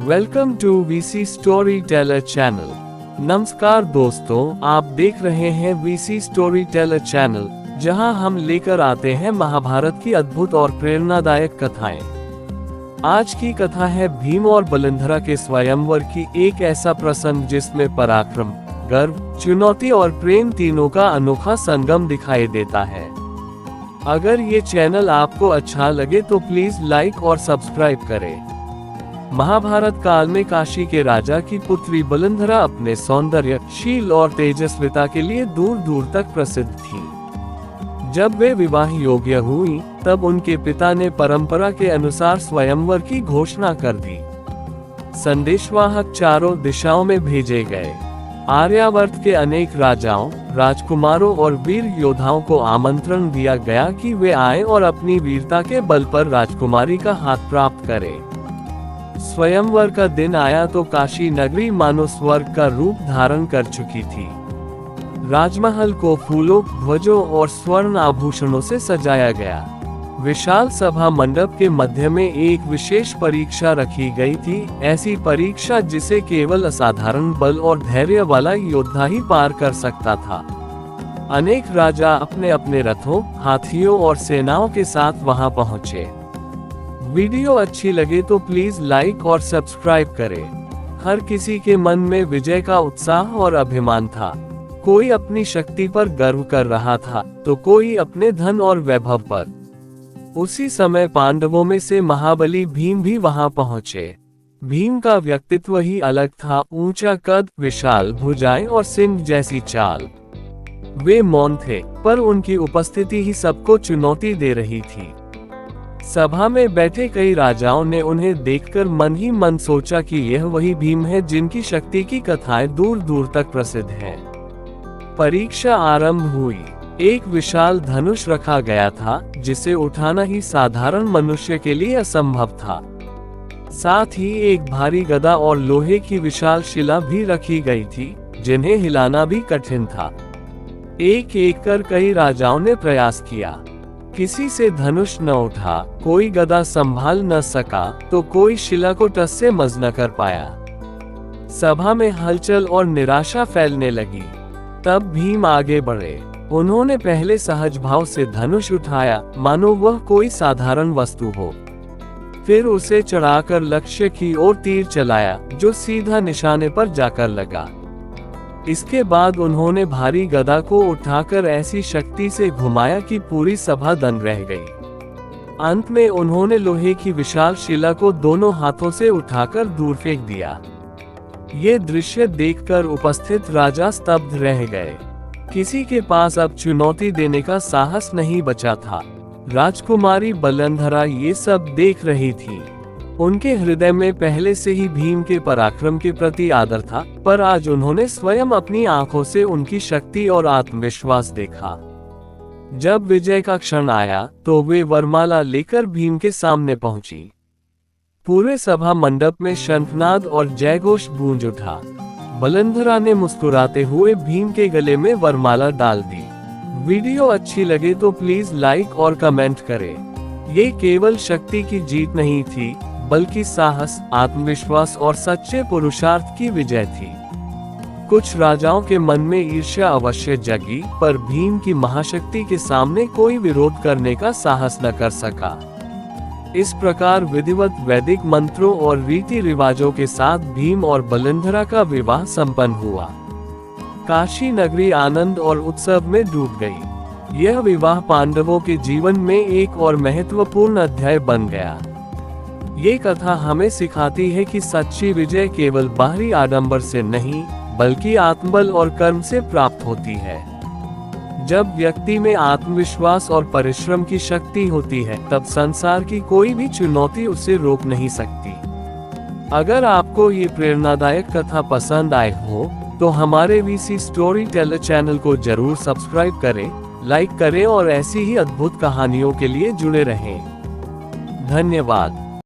Welcome to VC story teller channel. नमस्कार दोस्तों, आप देख रहे हैं वीसी स्टोरी टेलर चैनल, जहां हम लेकर आते हैं महाभारत की अद्भुत और प्रेरणादायक कथाएं। आज की कथा है भीम और बलंधरा के स्वयंवर की, एक ऐसा प्रसंग जिसमें पराक्रम, गर्व, चुनौती और प्रेम तीनों का अनोखा संगम दिखाई देता है। अगर ये चैनल आपको अच्छा लगे तो प्लीज लाइक और सब्सक्राइब करें। महाभारत काल में काशी के राजा की पुत्री बलंधरा अपने सौंदर्य, शील और तेजस्विता के लिए दूर दूर तक प्रसिद्ध थी। जब वे विवाह योग्य हुई, तब उनके पिता ने परंपरा के अनुसार स्वयंवर की घोषणा कर दी। संदेशवाहक चारों दिशाओं में भेजे गए। आर्यावर्त के अनेक राजाओं, राजकुमारों और वीर योद्धाओं को आमंत्रण दिया गया कि वे आए और अपनी वीरता के बल पर राजकुमारी का हाथ प्राप्त करें। स्वयंवर का दिन आया तो काशी नगरी मानो स्वर्ग का रूप धारण कर चुकी थी। राजमहल को फूलों, ध्वजों और स्वर्ण आभूषणों से सजाया गया। विशाल सभा मंडप के मध्य में एक विशेष परीक्षा रखी गई थी, ऐसी परीक्षा जिसे केवल असाधारण बल और धैर्य वाला योद्धा ही पार कर सकता था। अनेक राजा अपने अपने रथों, हाथियों और सेनाओं के साथ वहां पहुंचे। वीडियो अच्छी लगे तो प्लीज लाइक और सब्सक्राइब करें। हर किसी के मन में विजय का उत्साह और अभिमान था। कोई अपनी शक्ति पर गर्व कर रहा था, तो कोई अपने धन और वैभव पर। उसी समय पांडवों में से महाबली भीम भी वहां पहुंचे। भीम का व्यक्तित्व ही अलग था, ऊंचा कद, विशाल भुजाएं और सिंह जैसी चाल। वे मौन थे, पर उनकी उपस्थिति ही सबको चुनौती दे रही थी। सभा में बैठे कई राजाओं ने उन्हें देखकर मन ही मन सोचा कि यह वही भीम है जिनकी शक्ति की कथाएं दूर दूर तक प्रसिद्ध हैं। परीक्षा आरंभ हुई। एक विशाल धनुष रखा गया था, जिसे उठाना ही साधारण मनुष्य के लिए असंभव था। साथ ही एक भारी गदा और लोहे की विशाल शिला भी रखी गई थी, जिन्हें हिलाना भी कठिन था। एक एक कर कई राजाओं ने प्रयास किया। किसी से धनुष न उठा, कोई गदा संभाल न सका, तो कोई शिला को टस से मस न कर पाया। सभा में हलचल और निराशा फैलने लगी। तब भीम आगे बढ़े। उन्होंने पहले सहज भाव से धनुष उठाया, मानो वह कोई साधारण वस्तु हो। फिर उसे चढ़ाकर लक्ष्य की ओर तीर चलाया, जो सीधा निशाने पर जाकर लगा। इसके बाद उन्होंने भारी गदा को उठाकर ऐसी शक्ति से घुमाया कि पूरी सभा दंग रह गई। अंत में उन्होंने लोहे की विशाल शिला को दोनों हाथों से उठाकर दूर फेंक दिया। ये दृश्य देखकर उपस्थित राजा स्तब्ध रह गए। किसी के पास अब चुनौती देने का साहस नहीं बचा था। राजकुमारी बलंधरा ये सब देख रही थी। उनके हृदय में पहले से ही भीम के पराक्रम के प्रति आदर था, पर आज उन्होंने स्वयं अपनी आंखों से उनकी शक्ति और आत्मविश्वास देखा। जब विजय का क्षण आया, तो वे वरमाला लेकर भीम के सामने पहुंची। पूरे सभा मंडप में शंखनाद और जयघोष गूंज उठा। बलंधरा ने मुस्कुराते हुए भीम के गले में वरमाला डाल दी। वीडियो अच्छी लगे तो प्लीज लाइक और कमेंट करें। ये केवल शक्ति की जीत नहीं थी, बल्कि साहस, आत्मविश्वास और सच्चे पुरुषार्थ की विजय थी। कुछ राजाओं के मन में ईर्ष्या अवश्य जगी, पर भीम की महाशक्ति के सामने कोई विरोध करने का साहस न कर सका। इस प्रकार विधिवत वैदिक मंत्रों और रीति रिवाजों के साथ भीम और बलंधरा का विवाह संपन्न हुआ। काशी नगरी आनंद और उत्सव में डूब गई। यह विवाह पांडवों के जीवन में एक और महत्वपूर्ण अध्याय बन गया। ये कथा हमें सिखाती है कि सच्ची विजय केवल बाहरी आडंबर से नहीं, बल्कि आत्मबल और कर्म से प्राप्त होती है। जब व्यक्ति में आत्मविश्वास और परिश्रम की शक्ति होती है, तब संसार की कोई भी चुनौती उसे रोक नहीं सकती। अगर आपको ये प्रेरणादायक कथा पसंद आए हो, तो हमारे वीसी स्टोरी टेलर चैनल को जरूर सब्सक्राइब करें, लाइक करें और ऐसी ही अद्भुत कहानियों के लिए जुड़े रहें। धन्यवाद।